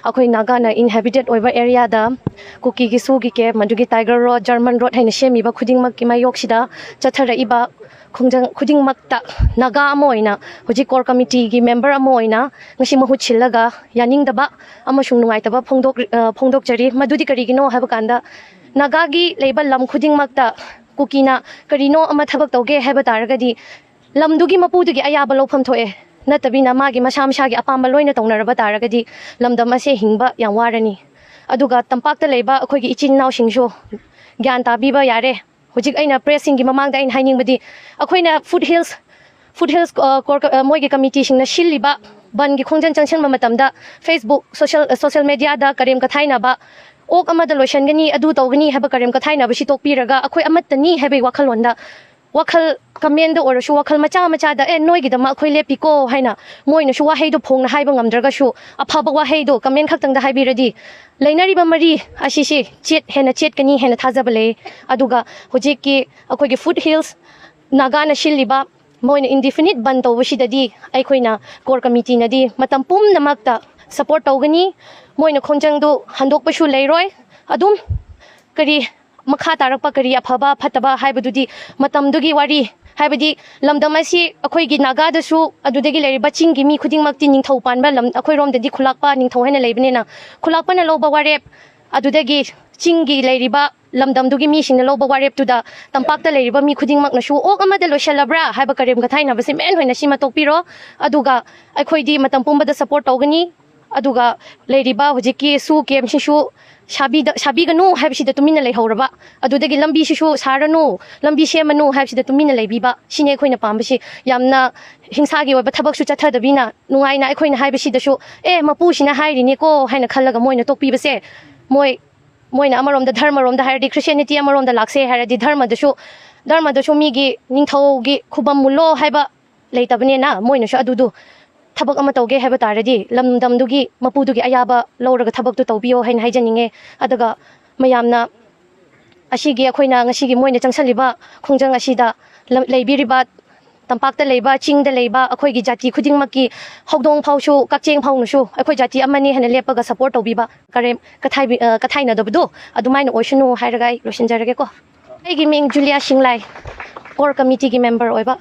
अखोई नागाना inhabited ओइबा area दा cookie की सुगी के मदुगी टाइगर रोड जर्मन रोड हैन सेमीबा खुदिंगमक की मायोक्सिदा चथरइबा खुंजंग खुदिंगमकता नागा अमोइना हुजि कोर कमिटी की member अमोइना ngasi mahut chillaga yaningdaba amasung nungaitaba phongdokjari madudi karigino haba kanda naga gi leiba lam khudingmakta kukina karino ama thabak tawge haba taragadi lamdugi mapudugi ayaba lofam thoe natabina magi masamsagi apamba loina tawnaraba taragadi lamdam ase hingba yang warani aduga tampakta leiba akhoigi ichin naw singjo gyan tabiba yare hujik aina pressing gi mamangda ain hainingbadi akhoina foothills moigi committee singna shilliba ban gi khongjang changchen matamda Facebook social media da Karem Kathainaba ok amada lotion gani adu tawgani haba Karem Kathainaba shi tokpiraga akhoi amatani hebe wakhalonda wakhal comment or shu wakhal macha da noi gi da ma akhoi lepiko haina moina shu wa heido phongna haiba ngamdraga shu aphaba wa heido comment khaktang da haibiradi lainari ba mari asisi chet kani hena thajabale aduga hojik ki akhoi gi Foothills nagana shilliba moina indefinite ban tawbashidadi aikhoina core committee nadi matam pumnamakta support tawgani moina khonjang do handokpashu leiroi adum kari makha tarakpa kari aphaba phataba haibadudi matamdugi wari haibadi lamdamasi akhoi gi naga da su adudagi leiriba chingi mi khudingmakti ningthau panba lam akhoi rom dadi khulakpa ningthau hena leibnena khulakpa na loba warep adudagi chingi leiriba lamdamdugi mi singna loba warep tuda tampakta leiriba mi khudingmak na shu ok amada loshalabra haiba Karem Kathainaba se men hoina sima tokpiro aduga akhoi di matam pumba da support tawgani aduga leiriba hujiki su kem shu shabi ganu haibsida tumina leihoraba adudagi lambi shu saranu lambi shemanu haibsida tumina leibiba shine khoina pambashi yamna hingsagi oiba thabak shu chathadabina nungaina khoina haibsida shu mapu sina hairine ko haina khallaga moina tokpibase moina amarom da dharma rom da hairdi Christianity amarom da lakse hairdi dharma da shu migi ningthau gi khubam mulo haiba leitabane na moina shu adudu thabak ama tawge haiba taradi lamdamdugi mapudugi ayaba lawraga thabak tu tawbiyo hain haijaninge adaga mayamna ashigi akhoina ngasigi moina changsaliba khongjang asida leibiriba tampakta leiba chingda leiba akhoigi jati khudingmaki hogdong phawshu kakcheng phawnusu akhoi jati amani hena lepaga support tawbiba Karem Kathainadabdu adumaina oishunu hairagai loshinjarage ko aigi ming Julia Shinglai core committee ki member oiba